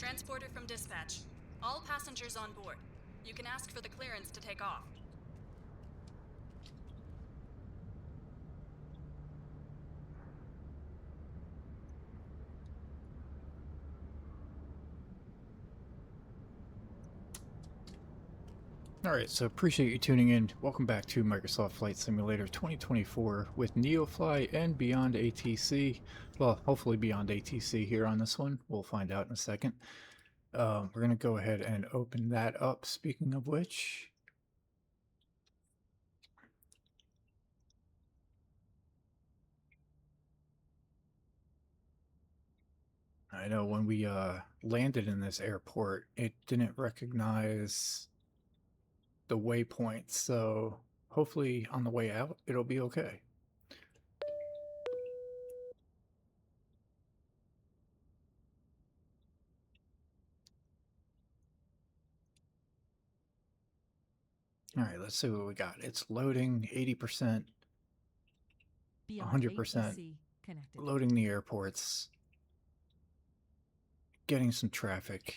Transporter from dispatch. All passengers on board. You can ask for the clearance to take off. Alright, so appreciate you tuning in. Welcome back to Microsoft Flight Simulator 2024 with NeoFly and Beyond ATC. Well, hopefully Beyond ATC here on this one. We'll find out in a second. We're going to go ahead and open that up. Speaking of which, I know when we landed in this airport, it didn't recognize the waypoint, so hopefully on the way out it'll be okay. Alright, let's see what we got. It's loading 80%, 100%, loading the airports, getting some traffic.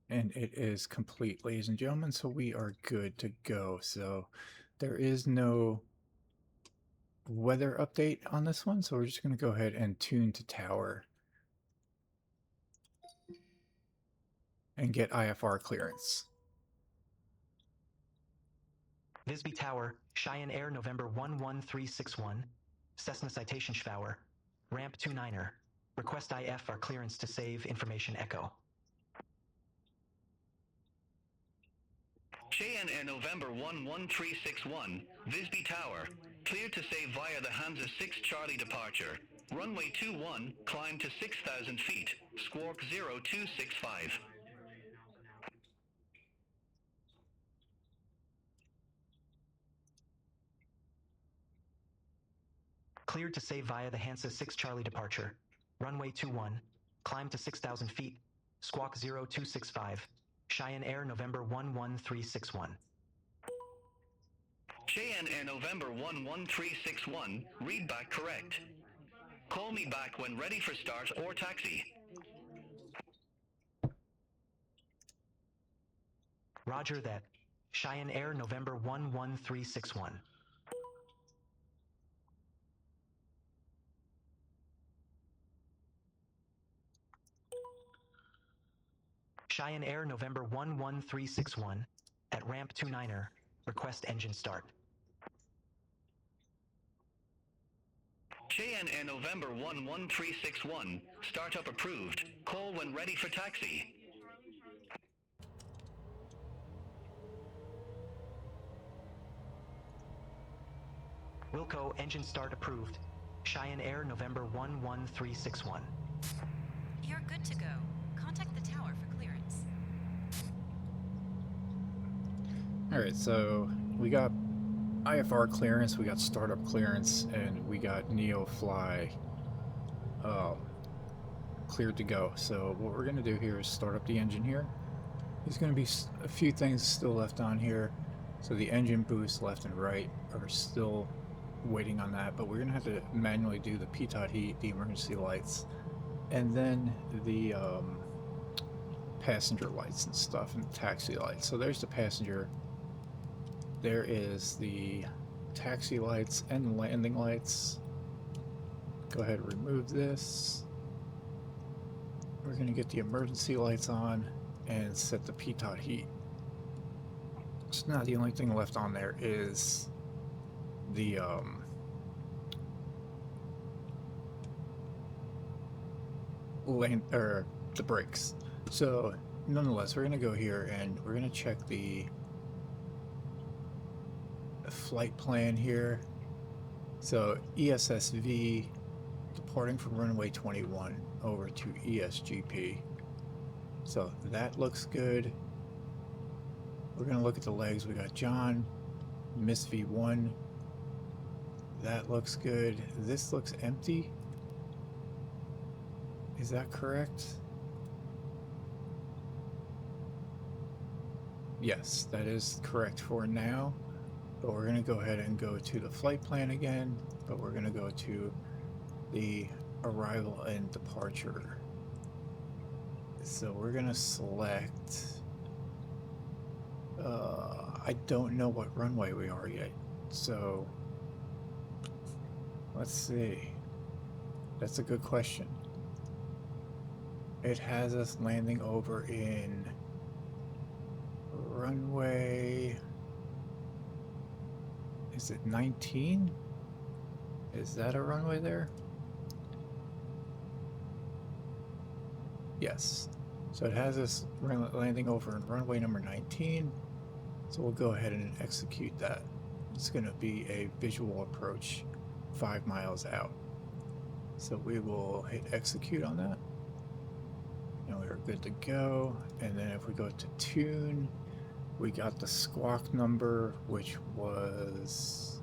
And it is complete, ladies and gentlemen, so we are good to go. So there is no weather update on this one, so we're just going to go ahead and tune to tower and get IFR clearance. Visby Tower, Cheyenne Air, November 11361. Cessna Citation Schwauer. Ramp 29er. Request IFR clearance to save information echo. Cheyenne Air, November 11361. Visby Tower. Cleared to save via the Hansa 6 Charlie departure. Runway 21, climb to 6,000 feet. Squawk 0265. Cleared to save via the Hansa 6 Charlie departure. Runway 21, climb to 6,000 feet. Squawk 0265. Cheyenne Air, November 11361. Cheyenne Air, November 11361. Read back correct. Call me back when ready for start or taxi. Roger that. Cheyenne Air, November 11361. Cheyenne Air, November 11361. At ramp 29er. Request engine start. Cheyenne Air, November 11361. Startup approved. Call when ready for taxi. Wilco, engine start approved. Cheyenne Air, November 11361. You're good to go. Contact the tower for clearance. Alright, so we got IFR clearance, we got startup clearance, and we got NeoFly cleared to go. So what we're going to do here is start up the engine here. There's going to be a few things still left on here. So the engine boost left and right are still waiting on that, but we're going to have to manually do the pitot heat, the emergency lights, and then the passenger lights and stuff, and taxi lights. So there's the passenger. There is the taxi lights and landing lights. Go ahead and remove this. We're going to get the emergency lights on and set the pitot heat. So now the only thing left on there is the the brakes. So nonetheless, we're going to go here and we're going to check the flight plan here. So ESSV departing from runway 21 over to ESGP. So that looks good. We're going to look at the legs. We got John, Miss V1. That looks good. This looks empty. Is that correct? Yes, that is correct for now. But we're going to go ahead and go to the flight plan again, but we're going to go to the arrival and departure. So we're going to select, I don't know what runway we are yet. So let's see. That's a good question. It has us landing over in runway, is it 19? Is that a runway there? Yes. So it has us landing over in runway number 19. So we'll go ahead and execute that. It's going to be a visual approach 5 miles out. So we will hit execute on that. And we are good to go. And then if we go to tune, we got the squawk number, which was,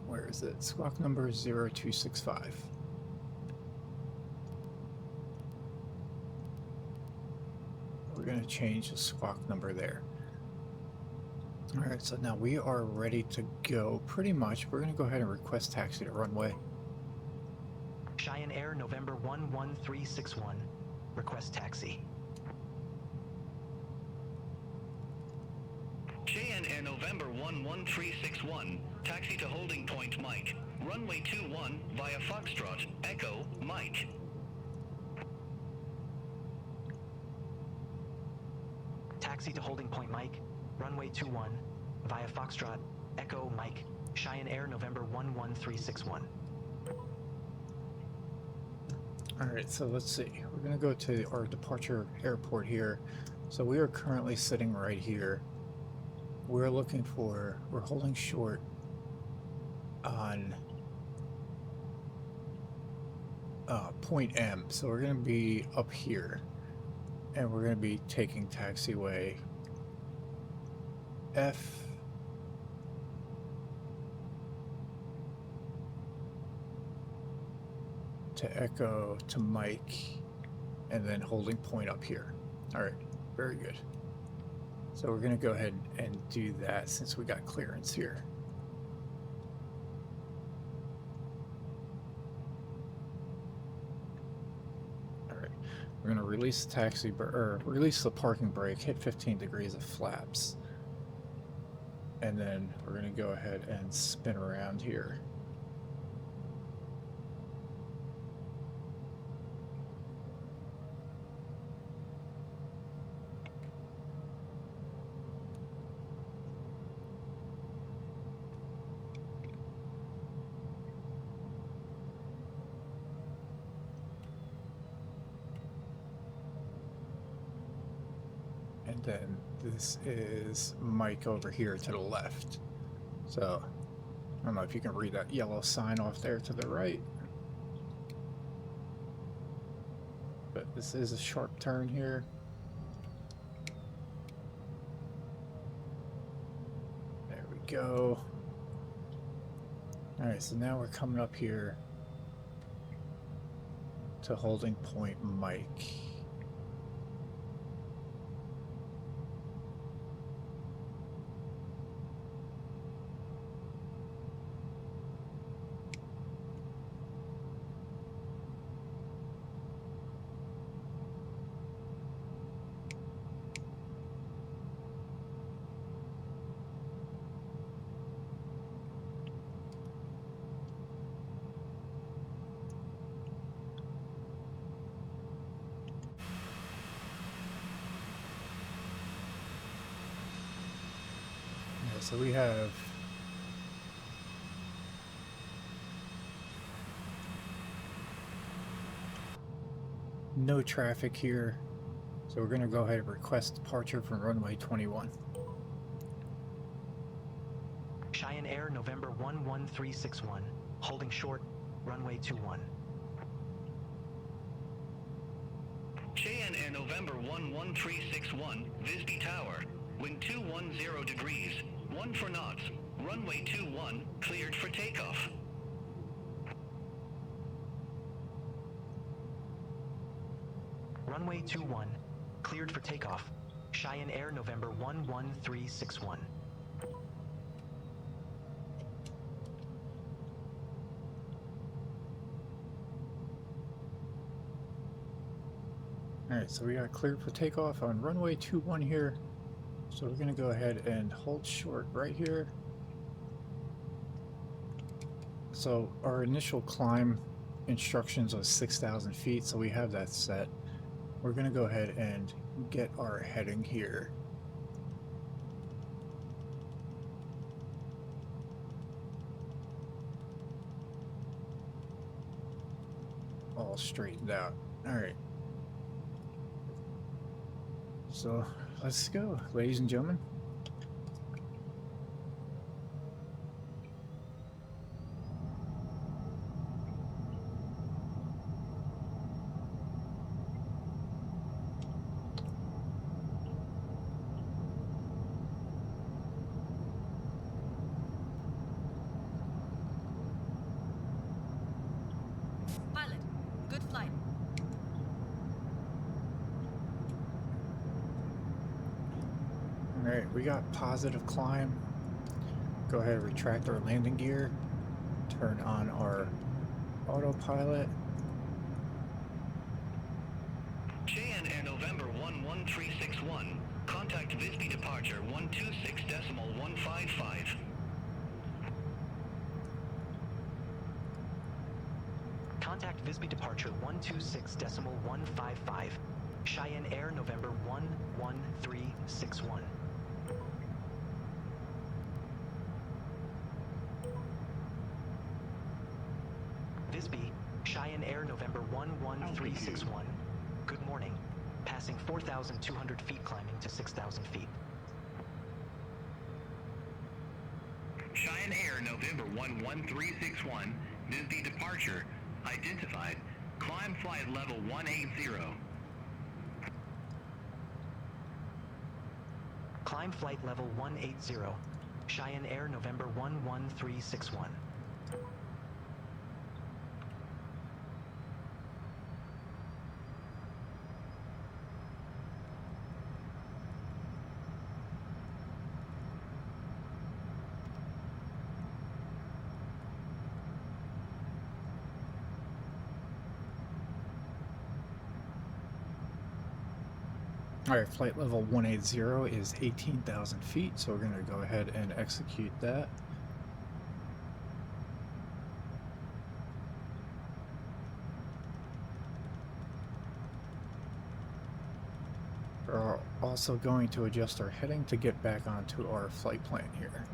where is it? Squawk number 0265. We're going to change the squawk number there. All right, so now we are ready to go pretty much. We're going to go ahead and request taxi to runway. Cheyenne Air, November 11361. Request taxi. Cheyenne Air, November 11361. Taxi to holding point Mike. Runway 21 via Foxtrot, Echo, Mike. Taxi to holding point Mike. Runway 21 via Foxtrot, Echo, Mike. Cheyenne Air, November 11361. All right, so let's see. We're going to go to our departure airport here. So we are currently sitting right here. We're holding short on point M. So we're going to be up here. And we're going to be taking taxiway F. To Echo to Mike, and then holding point up here. All right, very good. So we're going to go ahead and do that since we got clearance here. All right, we're going to release the release the parking brake, hit 15 degrees of flaps, and then we're going to go ahead and spin around here. And then this is Mike over here to the left. So I don't know if you can read that yellow sign off there to the right. But this is a sharp turn here. There we go. All right, so now we're coming up here to holding point Mike. So we have no traffic here. So we're going to go ahead and request departure from runway 21. Cheyenne Air, November 11361. Holding short, runway 21. Cheyenne Air, November 11361. Visby Tower. Wind 210 degrees. 1 for knots. Runway 21 cleared for takeoff. Runway 21 cleared for takeoff. Cheyenne Air, November 11361. Alright, so we got cleared for takeoff on runway 21 here. So we're going to go ahead and hold short right here. So our initial climb instructions was 6,000 feet, so we have that set. We're going to go ahead and get our heading here. All straightened out. Alright. So let's go, ladies and gentlemen. Pilot, good flight. Alright, we got positive climb. Go ahead and retract our landing gear. Turn on our autopilot. Cheyenne Air November 11361. Contact Visby departure 126.155. Contact Visby departure 126.155. Cheyenne Air, November 11361. Visby, Cheyenne Air, November 11361. Good morning. Passing 4,200 feet, climbing to 6,000 feet. Cheyenne Air November 11361. Visby departure identified. Climb flight level 180. Climb flight level 180. Cheyenne Air, November 11361. Alright, flight level 180 is 18,000 feet, so we're going to go ahead and execute that. We're also going to adjust our heading to get back onto our flight plan here.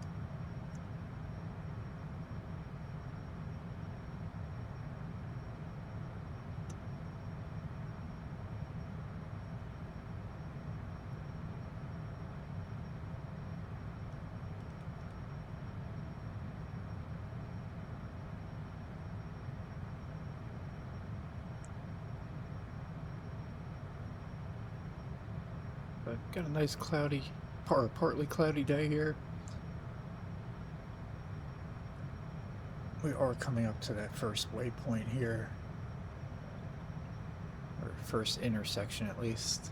But got a nice cloudy, partly cloudy day here. We are coming up to that first waypoint here, or first intersection at least.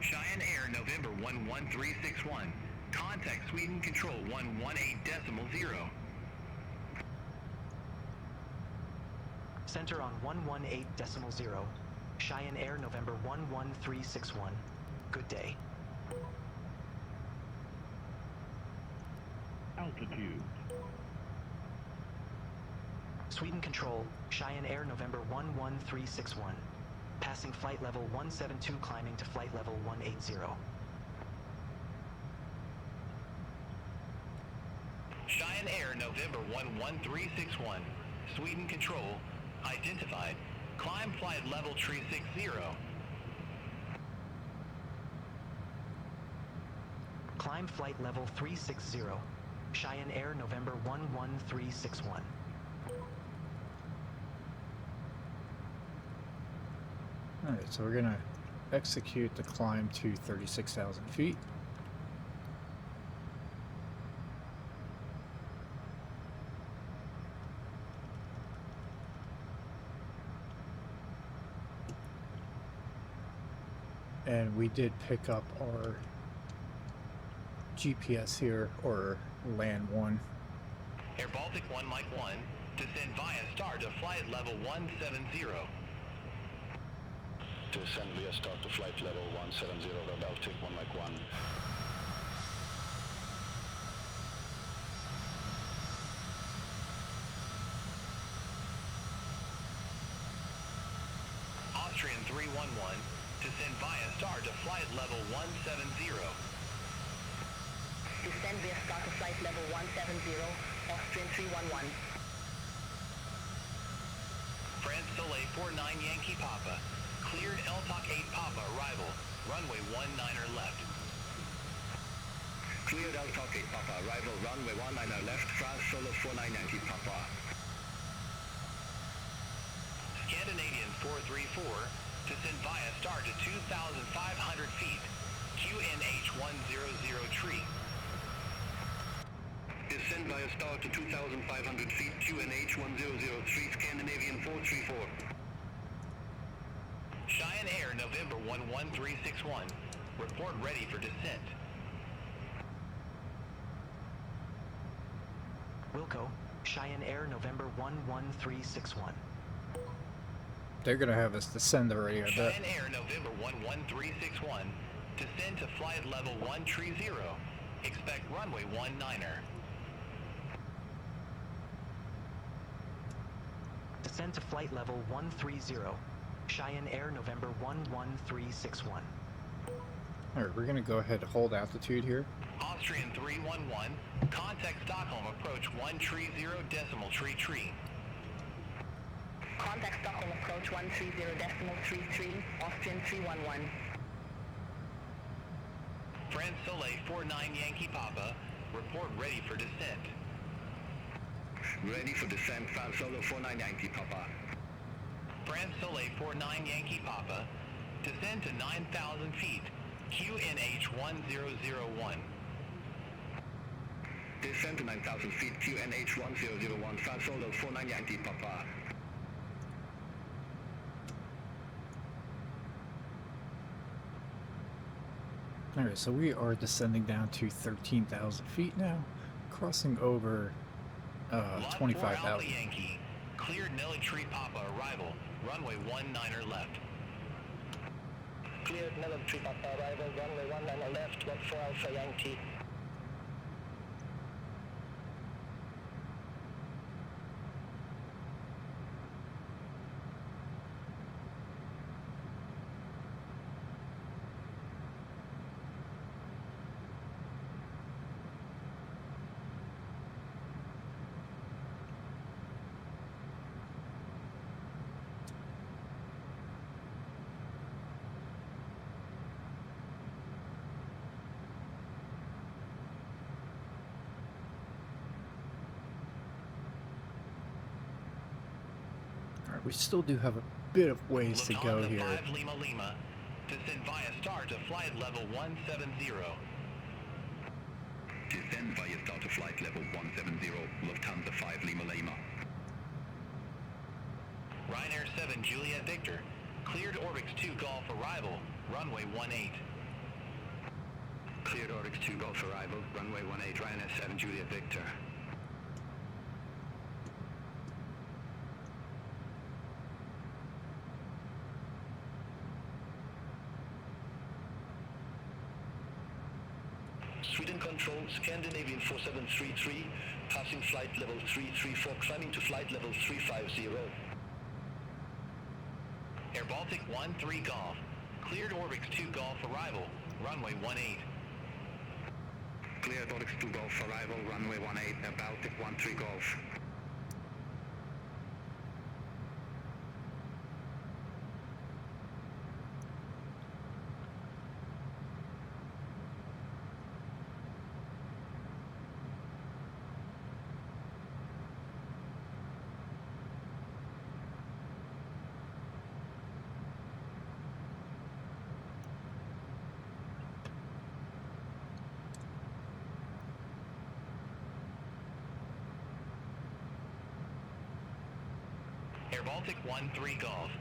Cheyenne Air November 11361. Contact Sweden Control 118.0. Center on 118.0. Cheyenne Air, November 11361. Good day. Altitude. Sweden Control, Cheyenne Air, November 11361. Passing flight level 172, climbing to flight level 180. Cheyenne Air November 11361. Sweden Control identified. Climb flight level 360. Climb flight level 360. Cheyenne Air, November 11361. Alright, so we're going to execute the climb to 36,000 feet. And we did pick up our GPS here, or land 1. Air Baltic 1 Mike 1, descend via star to flight level 170. Descend via start to flight level 170, Air Baltic 1 Mike 1. Austrian 311, descend via star to flight level 170. Descend via start to flight level 170, Austrian 311. France Soleil 49 Yankee Papa, cleared LTOC 8 Papa arrival, runway 19er left. Cleared LTOC 8 Papa, arrival runway 19er left, France Solo 49 Yankee Papa. Scandinavian 434, descend via star to 2,500 feet, QNH 100 tree. Descend via star to 2,500 feet, QNH 1003, Scandinavian 434. Cheyenne Air November 11361, report ready for descent. Wilco, Cheyenne Air November 11361. They're gonna have us descend already, I bet. Cheyenne Air November 11361, descend to flight level 130, expect runway 19er. Descend to flight level 130. Cheyenne Air November 11361. Alright, we're gonna go ahead and hold altitude here. Austrian 311, contact Stockholm approach 130 decimal tree. Contact Stockholm approach 130.33, Austrian 311. France Soleil 49 Yankee Papa, report ready for descent. Ready for descent, France Solo 49 Yankee Papa. France Soleil 49 Yankee Papa, descend to 9,000 feet, QNH 1001. Descend to 9,000 feet, QNH 1001, France Solo 49 Yankee Papa. Alright, so we are descending down to 13,000 feet now, crossing over Lot 4 25,000. Alpha Yankee, cleared military Papa arrival, runway 19er left. Cleared military Papa arrival, runway 19er left, 14 Alpha Yankee. We still do have a bit of ways to go Lufthansa here. 5 Lima Lima, descend via star to flight level 170. Descend via start to flight level 170, Lufthansa 5 Lima Lima. Ryanair 7 Juliet Victor, cleared Orbix 2 Golf arrival, runway 18. Cleared Orbix 2 Golf arrival, runway 18, Ryanair 7 Juliet Victor. Sweden Control, Scandinavian 4733, passing flight level 334, climbing to flight level 350. Air Baltic 13 Golf, cleared Orbix 2 Golf arrival, runway 18. Cleared Orbix 2 Golf arrival, runway 18, Air Baltic 13 Golf. Air Baltic 13 Golf,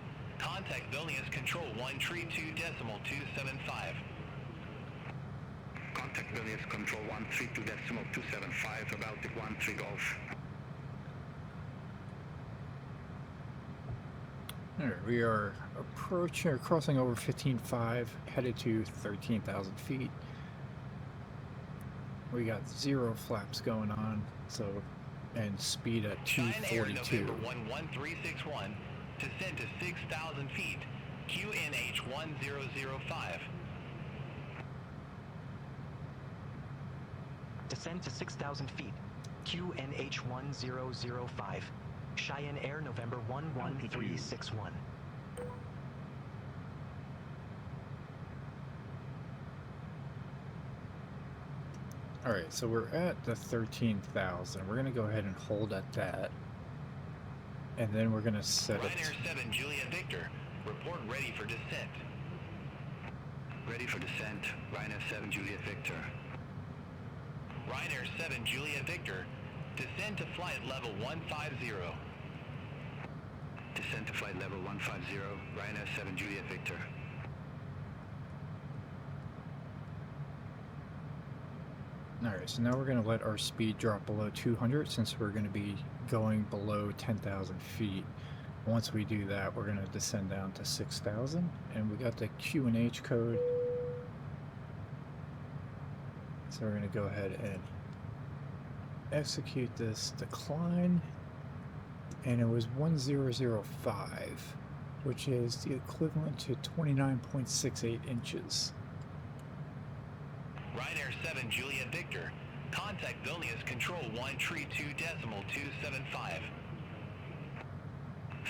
Contact Vilnius Control 132.275. Contact Vilnius Control 132.275, Baltic 13 Golf. Alright, we are approaching or crossing over 15.5, headed to 13,000 feet. We got 0 flaps going on, so, and speed at Cheyenne Air 242. November 11361, descend to 6,000 feet, QNH 1005. Descend to 6,000 feet. QNH 1005. Cheyenne Air November 11361. Alright, so we're at the 13,000. We're going to go ahead and hold at that. And then we're going to set it. Ryanair 7 Juliet Victor, report ready for descent. Ready for descent, Ryanair 7 Juliet Victor. Ryanair 7 Juliet Victor, descend to flight level 150. Descent to flight level 150, Ryanair 7 Juliet Victor. Alright, so now we're going to let our speed drop below 200 since we're going to be going below 10,000 feet. Once we do that, we're going to descend down to 6,000, and we got the QNH code. So we're going to go ahead and execute this decline, and it was 1005, which is the equivalent to 29.68 inches. Ryanair 7 Juliet Victor, contact Vilnius Control 132.275.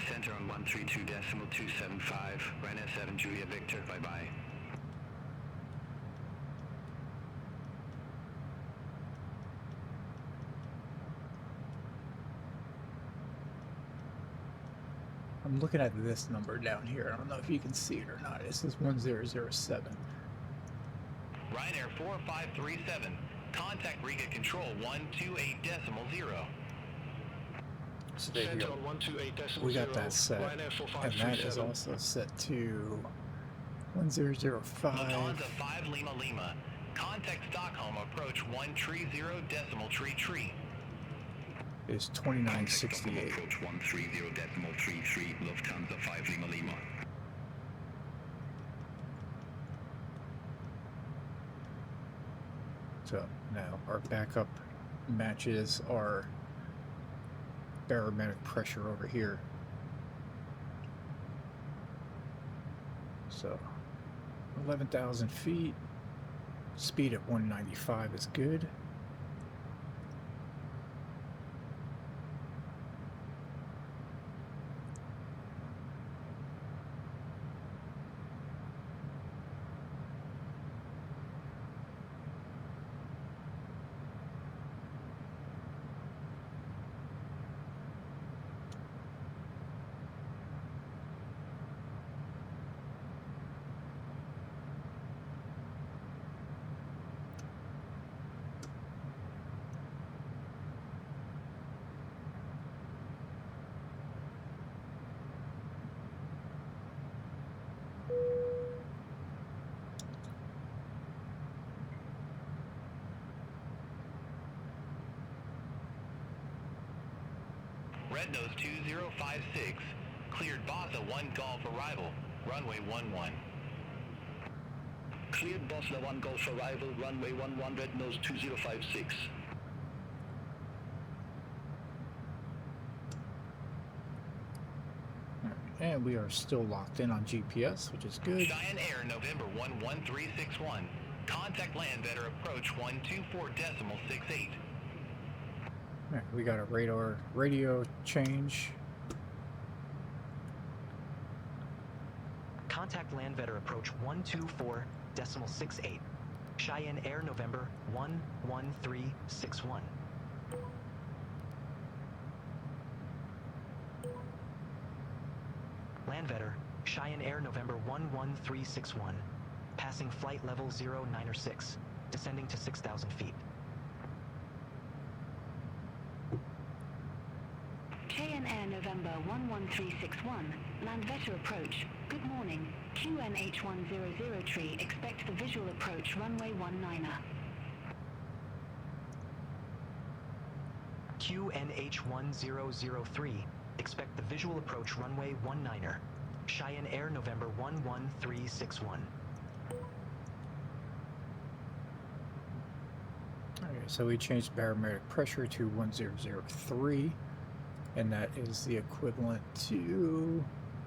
Center on 132.275, Ryanair 7 Juliet Victor, bye-bye. I'm looking at this number down here. I don't know if you can see it or not. This is 1007. Ryanair 4537, contact Riga Control 128.0. So there you Center go. on 128.0, We got that set, Ryanair and that is 4537. also set to 1005. Lufthansa 5 Lima Lima, contact Stockholm approach 130.33. Is 2968. Approach 130.33, Lufthansa 5 Lima Lima. So now our backup matches our barometric pressure over here. So 11,000 feet, speed at 195 is good. Red Nose 2056, cleared Basa 1 Golf arrival, runway 11. Cleared Bosnia 1 Golf arrival, runway 11, Red Nose 2056. And we are still locked in on GPS, which is good. Cheyenne Air November 11361, contact Landvetter approach 124.68. All right, we got a radio change. Contact Landvetter approach 124.68. Cheyenne Air November 11361. Landvetter, Cheyenne Air November 11361. Passing flight level 096. Descending to 6,000 feet. KN Air November 11361, Landvetter approach. Good morning. QNH100 tree, expect the visual approach runway 19er. QNH1003, expect the visual approach runway 19er. Cheyenne Air November 11361. Okay, so we changed barometric pressure to 1003, and that is the equivalent to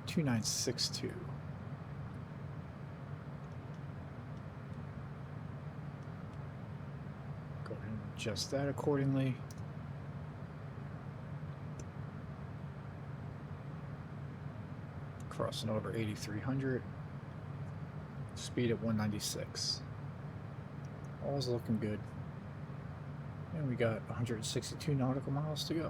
2962. Go ahead and adjust that accordingly. Crossing over 8300. Speed at 196. All's looking good. And we got 162 nautical miles to go.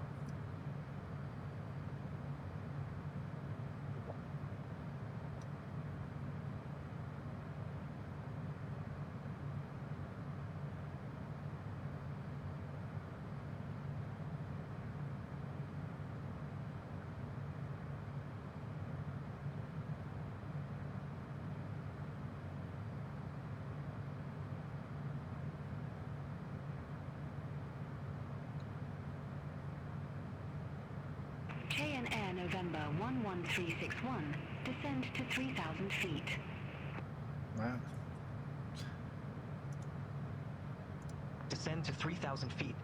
KN Air November 11361, descend to 3,000 feet. Wow. Descend to 3,000 feet.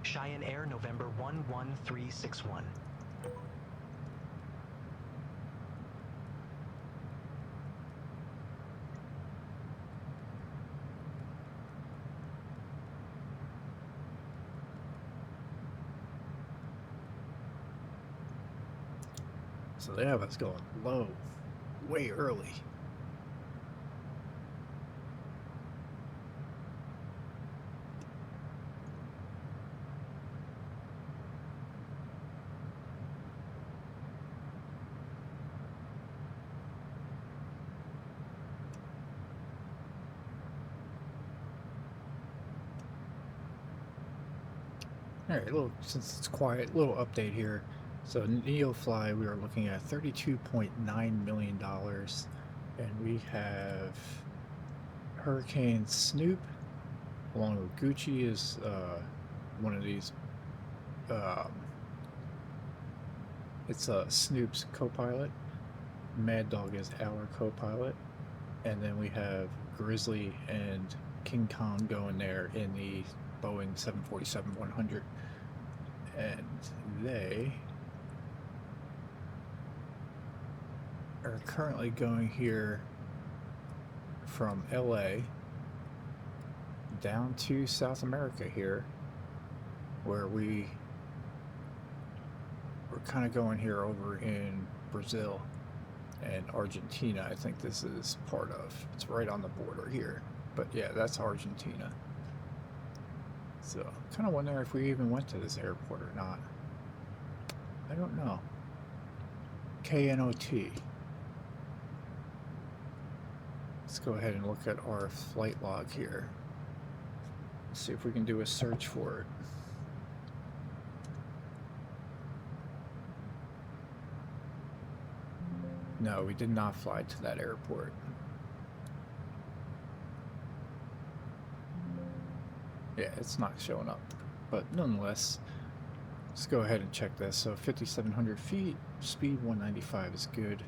Cheyenne Air November 11361. So they have us going low, way early. All right, since it's quiet, little update here. So NeoFly, we are looking at $32.9 million, and we have Hurricane Snoop, along with Gucci is one of these. It's Snoop's co-pilot. Mad Dog is our co-pilot, and then we have Grizzly and King Kong going there in the Boeing 747-100, and they are currently going here from LA down to South America here, where we're kind of going here over in Brazil and Argentina. I think this is part of. It's right on the border here, but yeah, that's Argentina. So kind of wonder if we even went to this airport or not. I don't know. KNOT. Let's go ahead and look at our flight log here. See if we can do a search for it. No, we did not fly to that airport. Yeah, it's not showing up. But nonetheless, let's go ahead and check this. So 5,700 feet, speed 195 is good.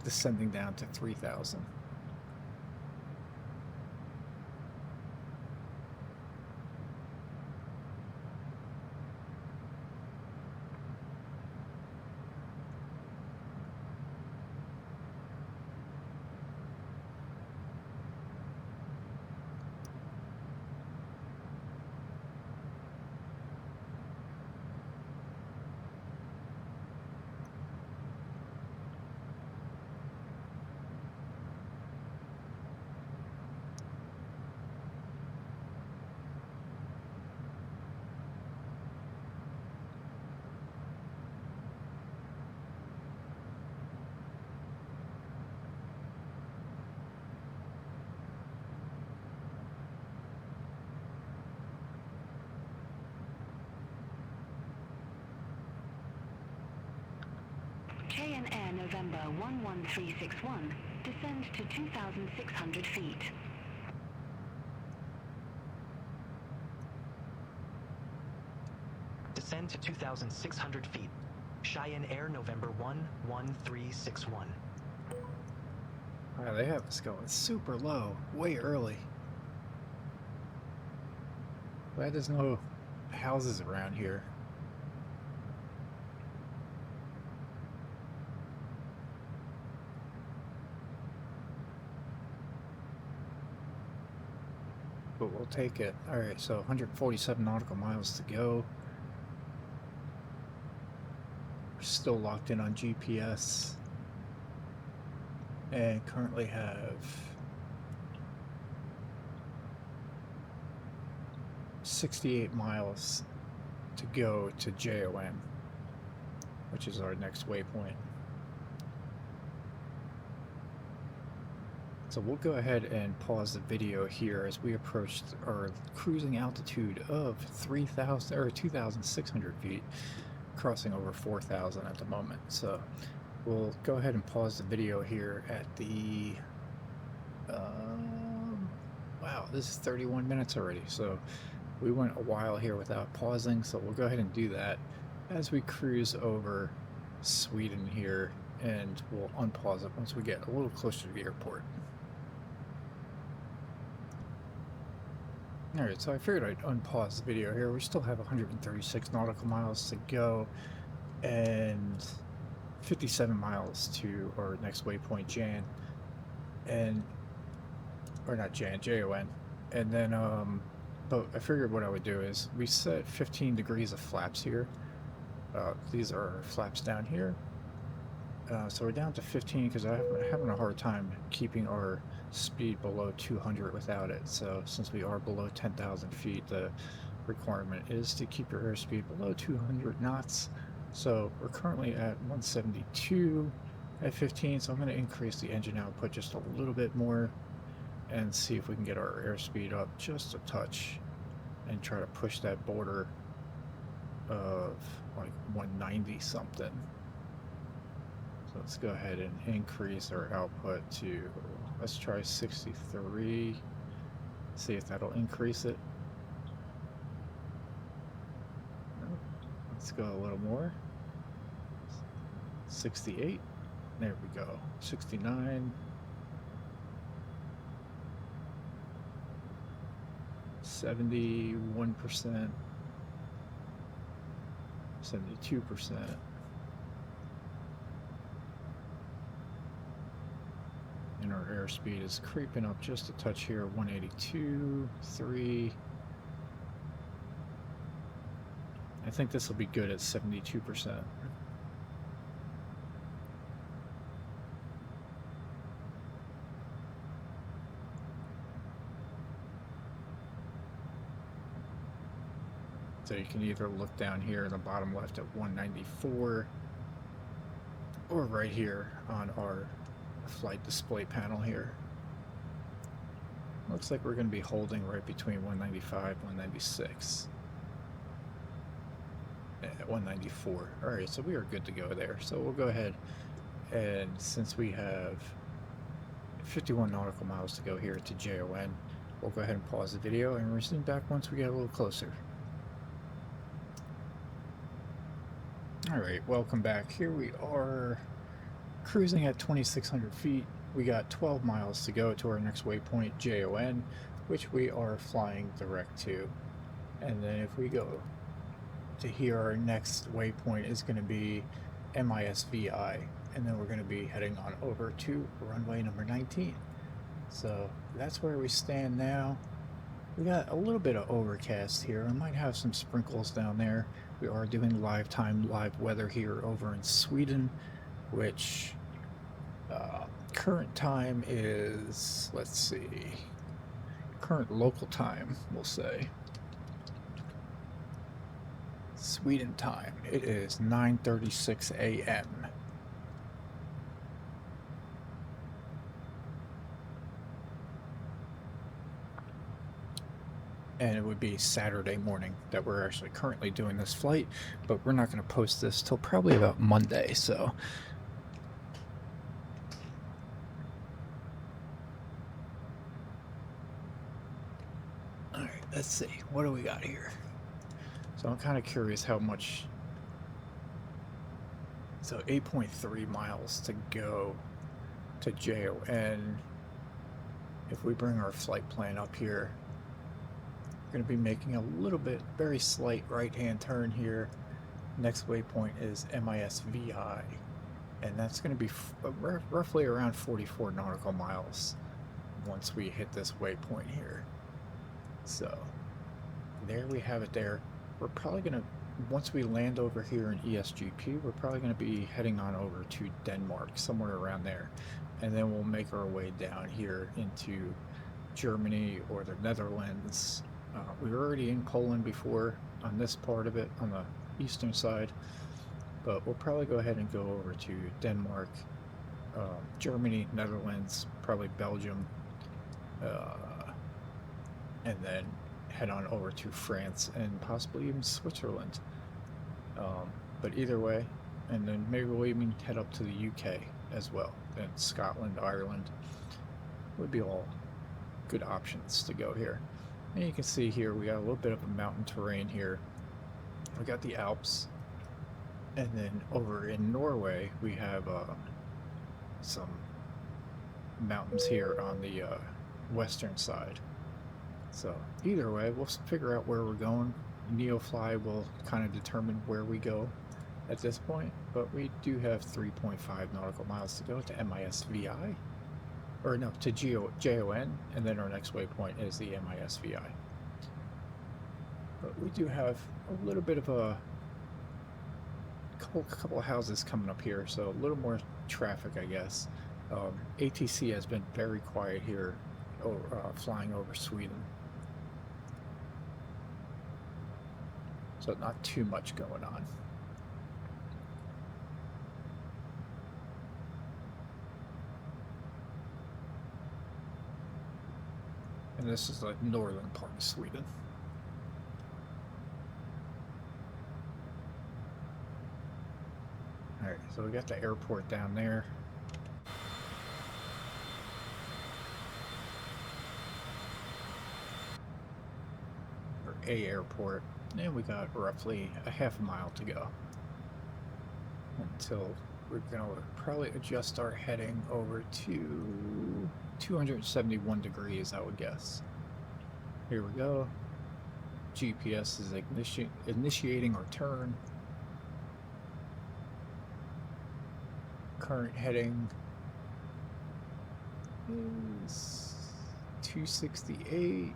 Descending down to 3,000. November 11361, descend to 2,600 feet. Descend to 2,600 feet. Cheyenne Air November 11361. Wow, they have us going super low, way early. Glad there's no houses around here. But we'll take it. Alright, so 147 nautical miles to go. We're still locked in on GPS. And currently have 68 miles to go to JON, which is our next waypoint. So we'll go ahead and pause the video here as we approach our cruising altitude of 3,000 or 2,600 feet, crossing over 4,000 at the moment. So we'll go ahead and pause the video here at the wow, this is 31 minutes already, so we went a while here without pausing, so we'll go ahead and do that as we cruise over Sweden here, and we'll unpause it once we get a little closer to the airport. Alright, so I figured I'd unpause the video here. We still have 136 nautical miles to go and 57 miles to our next waypoint, Jan, and or not Jan, JON. And then but I figured what I would do is we set 15 degrees of flaps here. These are our flaps down here. So we're down to 15 because I'm having a hard time keeping our speed below 200 without it. So since we are below 10,000 feet, the requirement is to keep your airspeed below 200 knots. So we're currently at 172 at 15, so I'm going to increase the engine output just a little bit more and see if we can get our airspeed up just a touch and try to push that border of like 190 something. So let's go ahead and increase our output to, let's try 63, see if that'll increase it. Let's go a little more. 68. There we go. 69. 71%. 72%. And our airspeed is creeping up just a touch here. 182, 3. I think this will be good at 72%. So you can either look down here in the bottom left at 194, or right here on our flight display panel here. Looks like we're going to be holding right between 195 and 196. At 194. Alright, so we are good to go there. So we'll go ahead, and since we have 51 nautical miles to go here to JON, we'll go ahead and pause the video and resume back once we get a little closer. Alright, welcome back. Here we are cruising at 2,600 feet. We got 12 miles to go to our next waypoint, JON, which we are flying direct to. And then if we go to here, our next waypoint is going to be MISVI, and then we're going to be heading on over to runway number 19. So that's where we stand now. We got a little bit of overcast here. I might have some sprinkles down there. We are doing live weather here over in Sweden, which current time is, let's see, current local time, we'll say. Sweden time, it is 9:36 a.m. And it would be Saturday morning that we're actually currently doing this flight, but we're not going to post this till probably about Monday, so let's see, what do we got here? So I'm kind of curious how much. So 8.3 miles to go to JON. If we bring our flight plan up here, we're going to be making a little bit, very slight right-hand turn here. Next waypoint is MISVI, and that's going to be roughly around 44 nautical miles once we hit this waypoint here. So there we have it there. We're probably going to, once we land over here in ESGP, we're probably going to be heading on over to Denmark, somewhere around there. And then we'll make our way down here into Germany or the Netherlands. We were already in Poland before on this part of it, on the eastern side. But we'll probably go ahead and go over to Denmark, Germany, Netherlands, probably Belgium, and then head on over to France and possibly even Switzerland. But either way, and then maybe we'll even head up to the UK as well, and Scotland, Ireland would be all good options to go here. And you can see here we got a little bit of a mountain terrain here. We got the Alps, and then over in Norway we have some mountains here on the western side. So either way, we'll figure out where we're going. NeoFly will kind of determine where we go at this point, but we do have 3.5 nautical miles to go to MISVI, or no, to JON, and then our next waypoint is the MISVI. But we do have a little bit of a couple of houses coming up here, so a little more traffic, I guess. ATC has been very quiet here, flying over Sweden. So not too much going on. And this is the northern part of Sweden. Alright, so we got the airport down there. Or a airport. And we got roughly a half a mile to go until we're going to probably adjust our heading over to 271 degrees, I would guess. Here we go. GPS is initiating our turn. Current heading is 268-ish.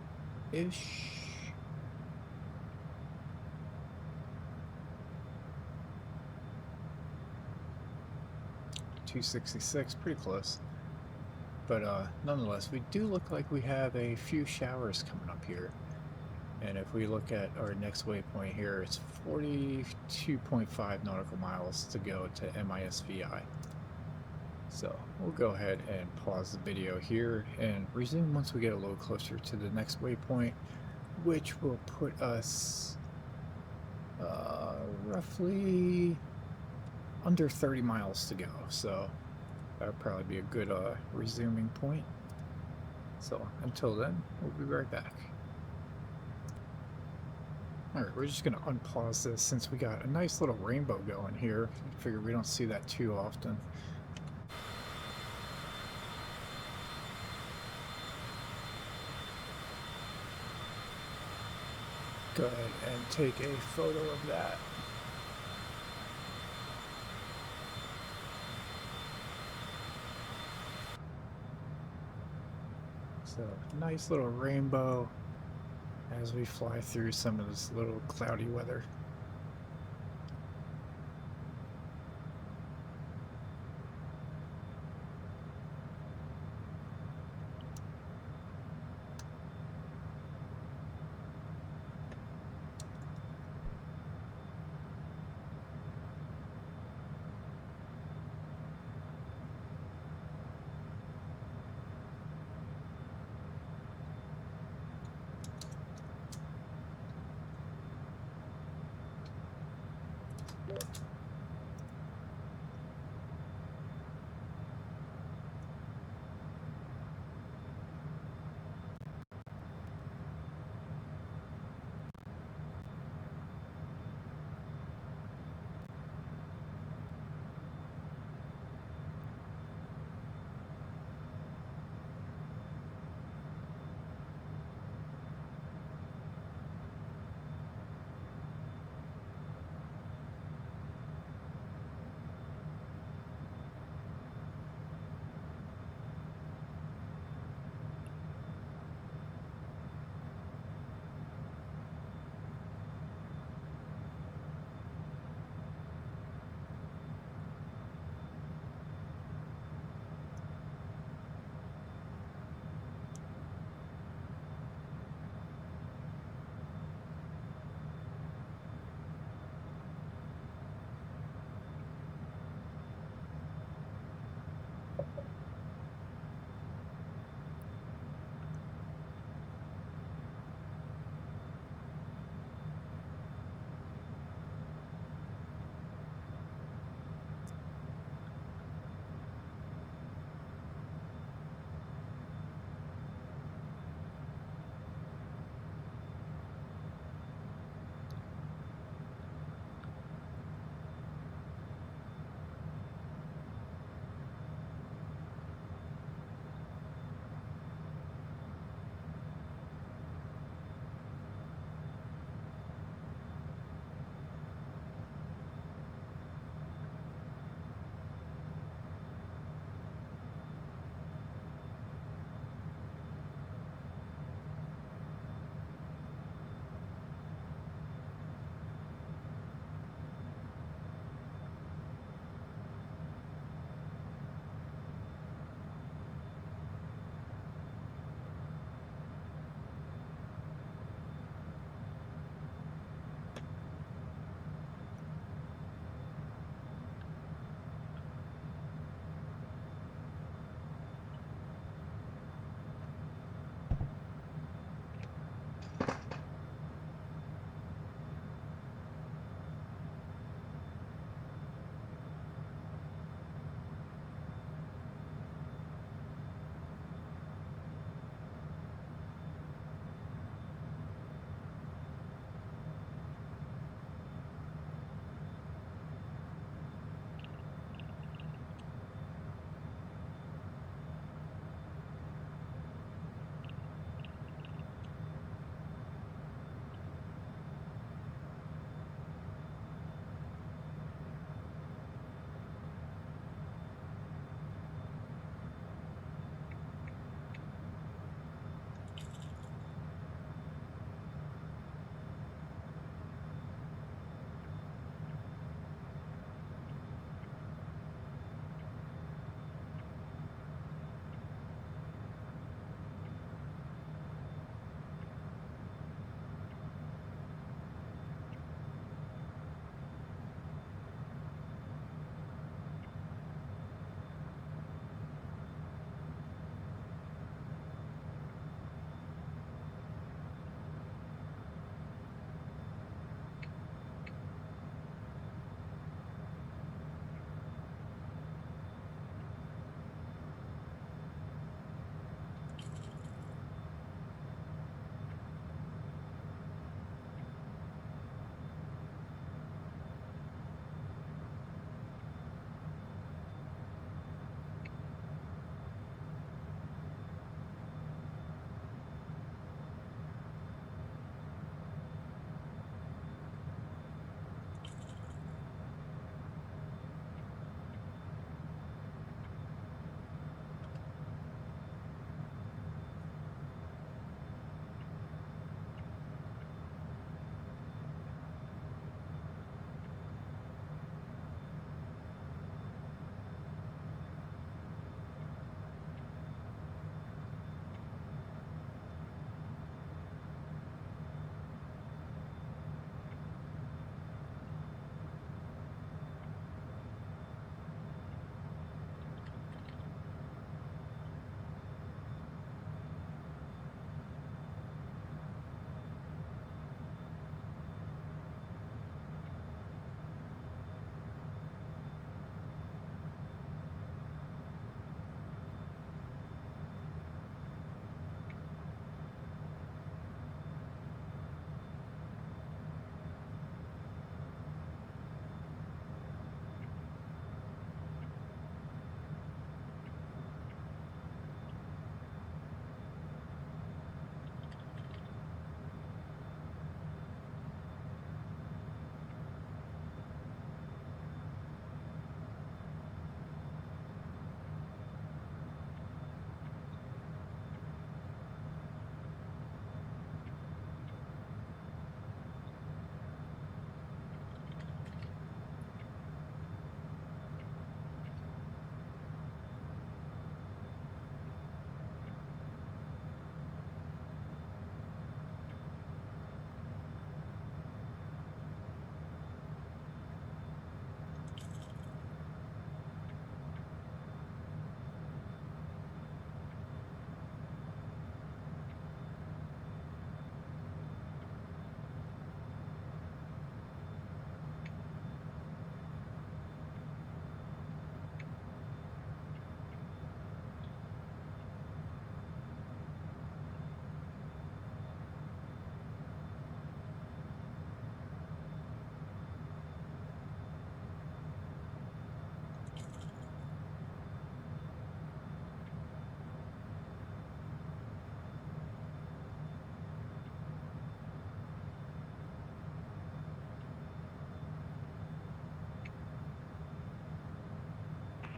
.266, pretty close. But nonetheless, we do look like we have a few showers coming up here. And if we look at our next waypoint here, it's 42.5 nautical miles to go to MISVI. So we'll go ahead and pause the video here and resume once we get a little closer to the next waypoint, which will put us roughly under 30 miles to go. So that would probably be a good resuming point. So until then, we'll be right back. Alright, we're just going to unpause this since we got a nice little rainbow going here. I figure we don't see that too often. Go ahead and take a photo of that. So, nice little rainbow as we fly through some of this little cloudy weather.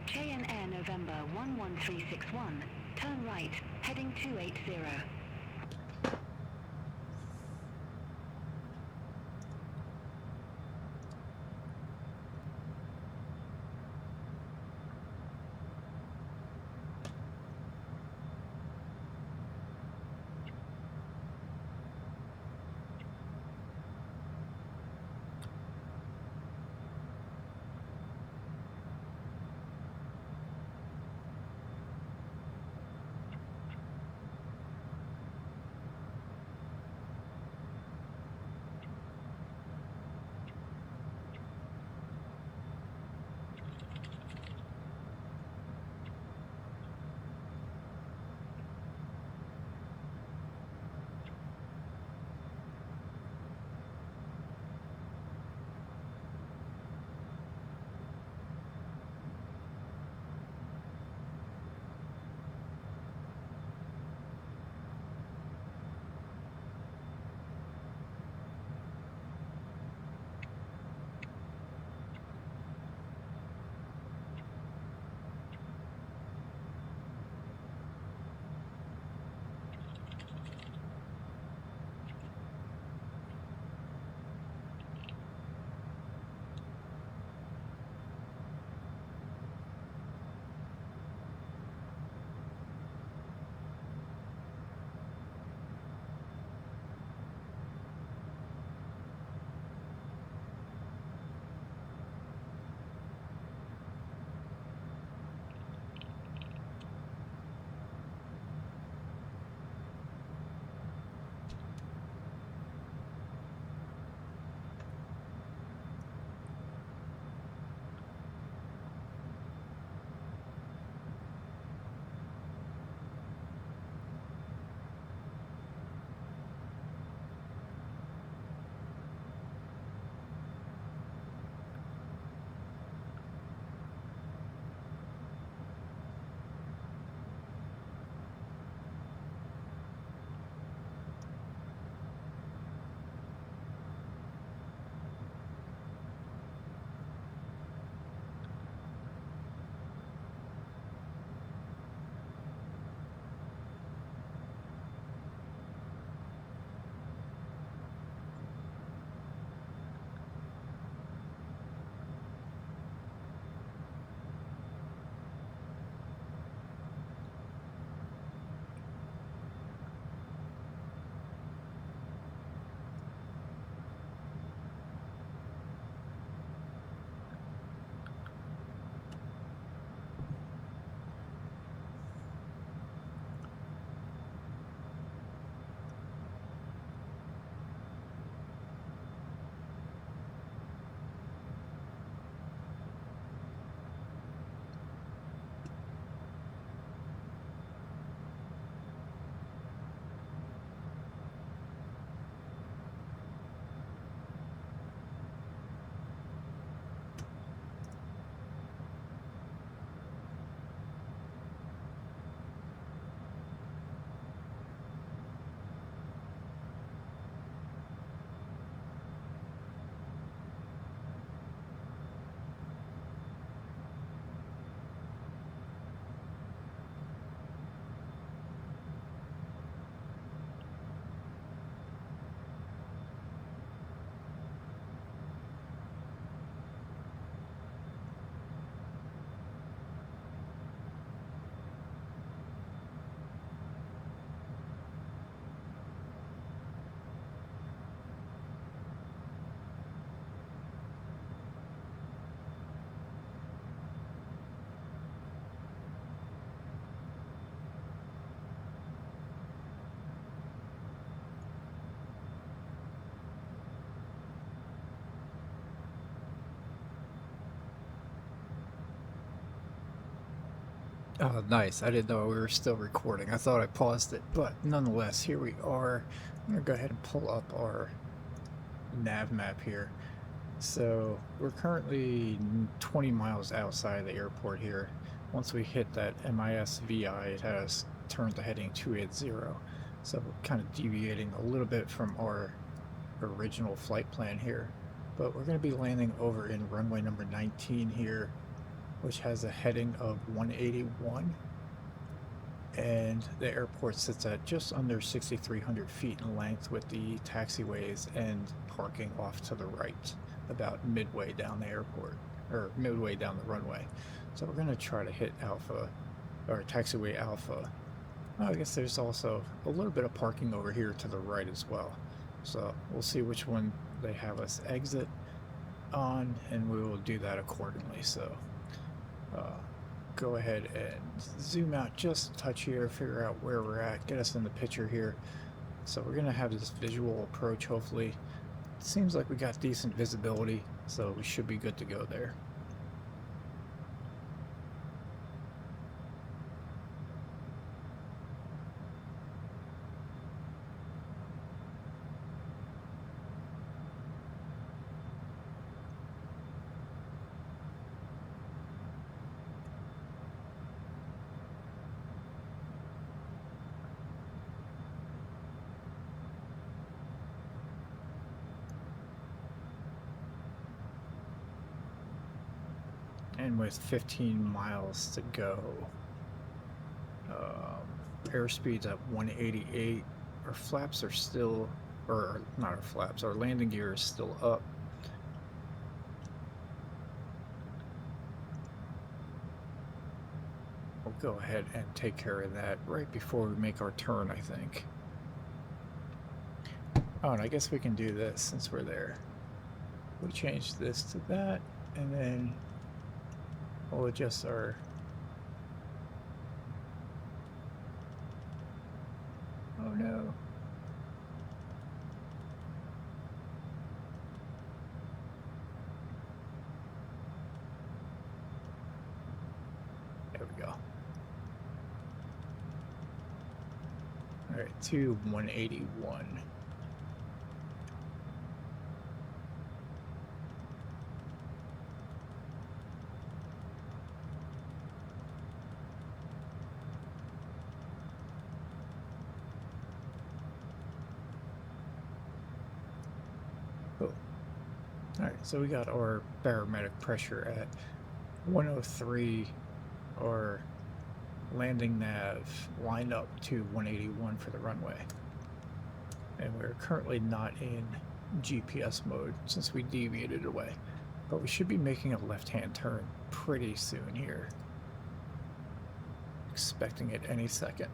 Cheyenne Air November 11361. Turn right, heading 280. Oh, nice. I didn't know we were still recording. I thought I paused it, but nonetheless, here we are. I'm going to go ahead and pull up our nav map here. So we're currently 20 miles outside of the airport here. Once we hit that MISVI, it has turned to heading 280. So we're kind of deviating a little bit from our original flight plan here. But we're going to be landing over in runway number 19 here, which has a heading of 181. And the airport sits at just under 6,300 feet in length, with the taxiways and parking off to the right, about midway down the airport, or midway down the runway. So we're going to try to hit Alpha, or taxiway Alpha. I guess there's also a little bit of parking over here to the right as well. So we'll see which one they have us exit on, and we will do that accordingly. So go ahead and zoom out just a touch here, figure out where we're at, get us in the picture here. So we're gonna have this visual approach. Hopefully it seems like we got decent visibility, so we should be good to go there. And with 15 miles to go, airspeed's at 188. Our flaps are still, or not our flaps, our landing gear is still up. We'll go ahead and take care of that right before we make our turn, I think. Oh, and I guess we can do this since we're there. We'll change this to that, and then we'll adjust our oh no. There we go. All right, to 181. Alright, so we got our barometric pressure at 103, our landing nav lined up to 181 for the runway. And we're currently not in GPS mode since we deviated away. But we should be making a left-hand turn pretty soon here. Expecting it any second.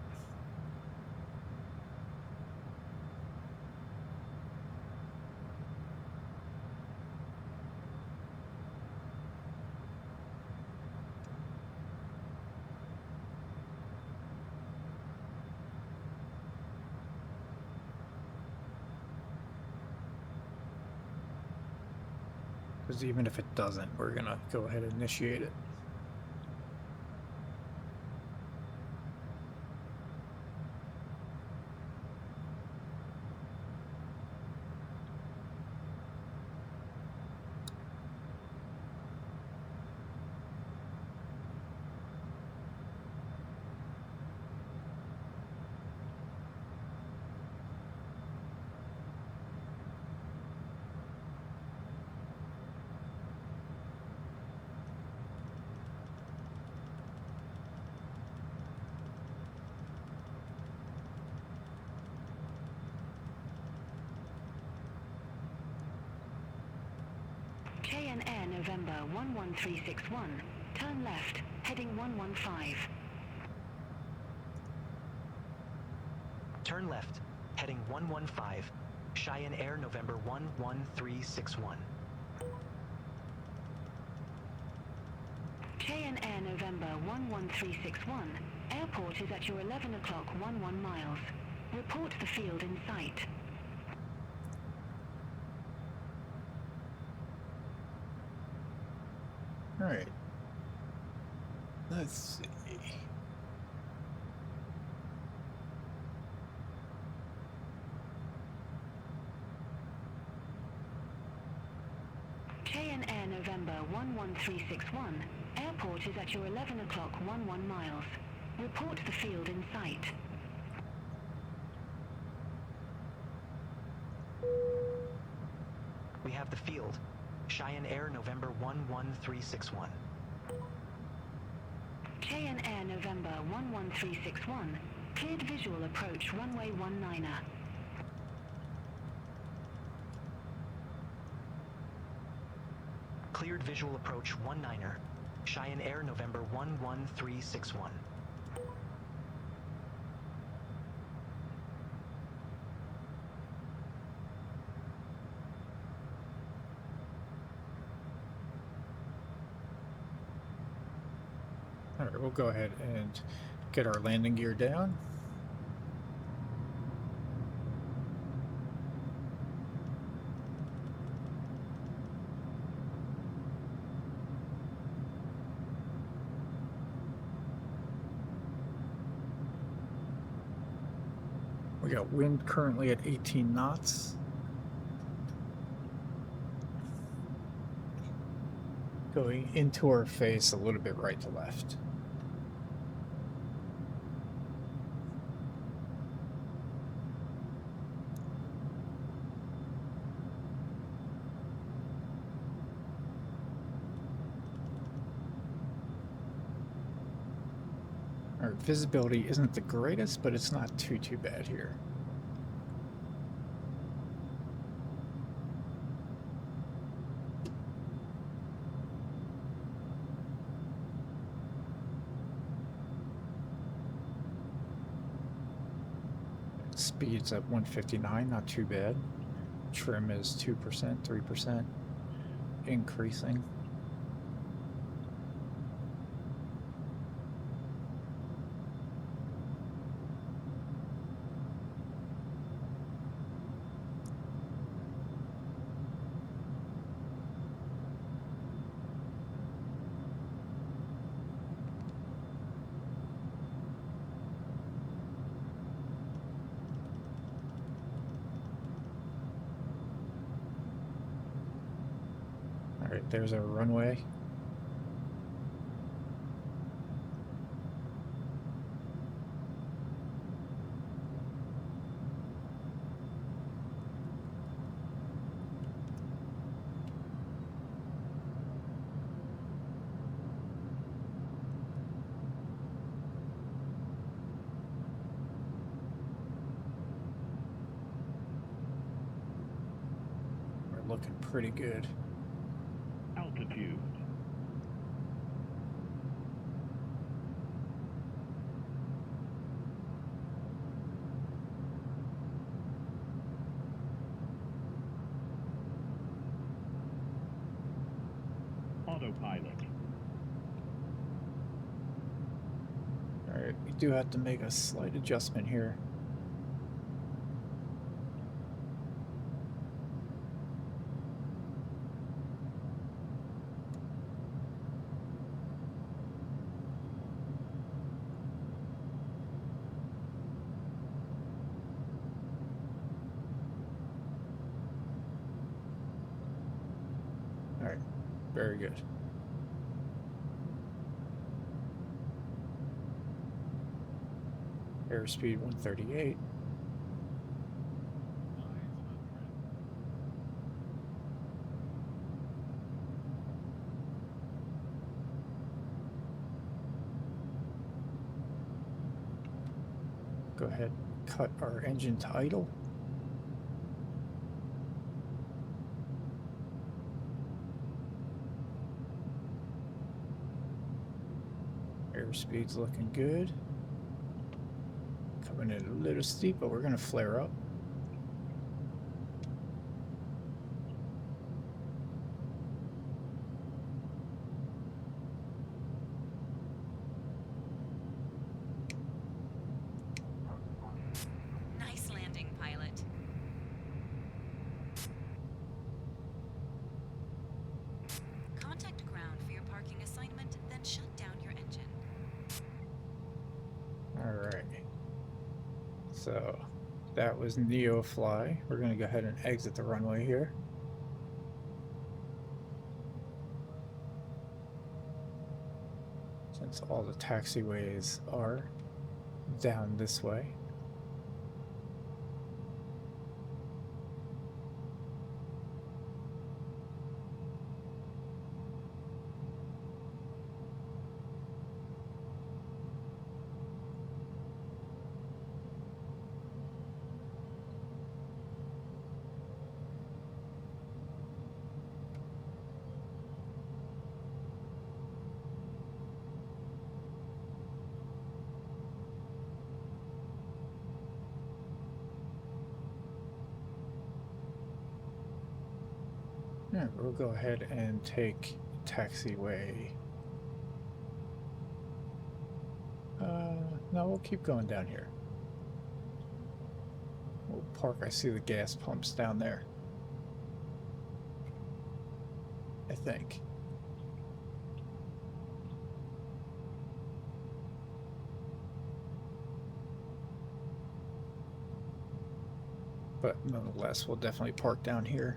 Because even if it doesn't, we're gonna go ahead and initiate it. KN Air November 11361. Turn left, heading 115. Turn left, heading 115. Cheyenne Air November 11361. KN Air November 11361. Airport is at your 11 o'clock 11 miles. Report the field in sight. All right. Let's see. KN Air November 11361. Airport is at your 11 o'clock 11 miles. Report the field in sight. We have the field. Cheyenne Air November 11361. Cheyenne Air November 11361. Cleared visual approach runway 19er. Cleared visual approach 19er. Cheyenne Air November 11361. All right, we'll go ahead and get our landing gear down. We got wind currently at 18 knots. Going into our face a little bit right to left. Our visibility isn't the greatest, but it's not too bad here. Speed's at 159, not too bad. Trim is 2%, 3%, increasing. Alright, there's our runway. We're looking pretty good. Altitude. Autopilot. Alright, we do have to make a slight adjustment here. Alright, very good. Airspeed 138. Go ahead and cut our engine to idle. Airspeed's looking good. Coming in a little steep, but we're going to flare up. Nice landing, pilot. Contact ground for your parking assignment, then shut down your engine. All right. So that was NeoFly. We're going to go ahead and exit the runway here. Since all the taxiways are down this way. Alright, we'll go ahead and take taxiway. No, we'll keep going down here. We'll park. I see the gas pumps down there. I think. But nonetheless, we'll definitely park down here.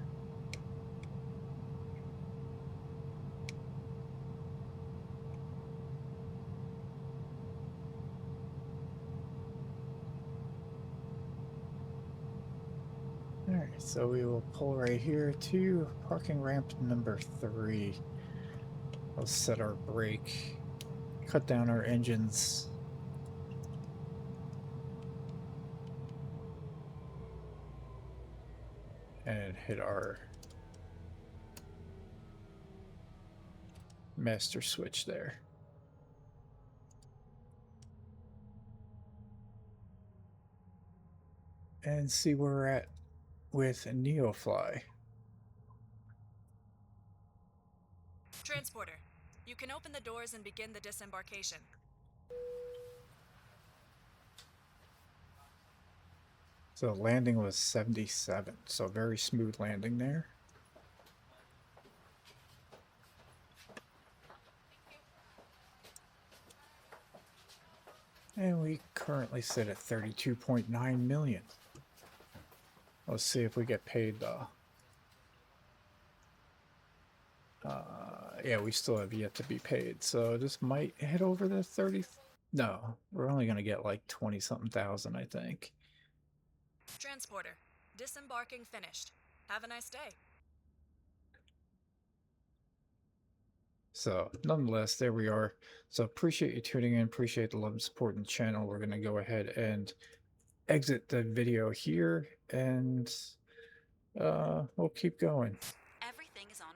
Alright, so we will pull right here to parking ramp number 3. We'll set our brake, cut down our engines. And hit our master switch there. And see where we're at with NeoFly. Transporter, you can open the doors and begin the disembarkation. So landing was 77, so very smooth landing there. And we currently sit at 32.9 million. Let's see if we get paid though. Yeah, we still have yet to be paid, so this might hit over the 30. No, we're only going to get like 20-something thousand, I think. Transporter, disembarking finished. Have a nice day. So, nonetheless, there we are. So, appreciate you tuning in. Appreciate the love and support in the channel. We're going to go ahead and exit the video here, and we'll keep going. Everything is on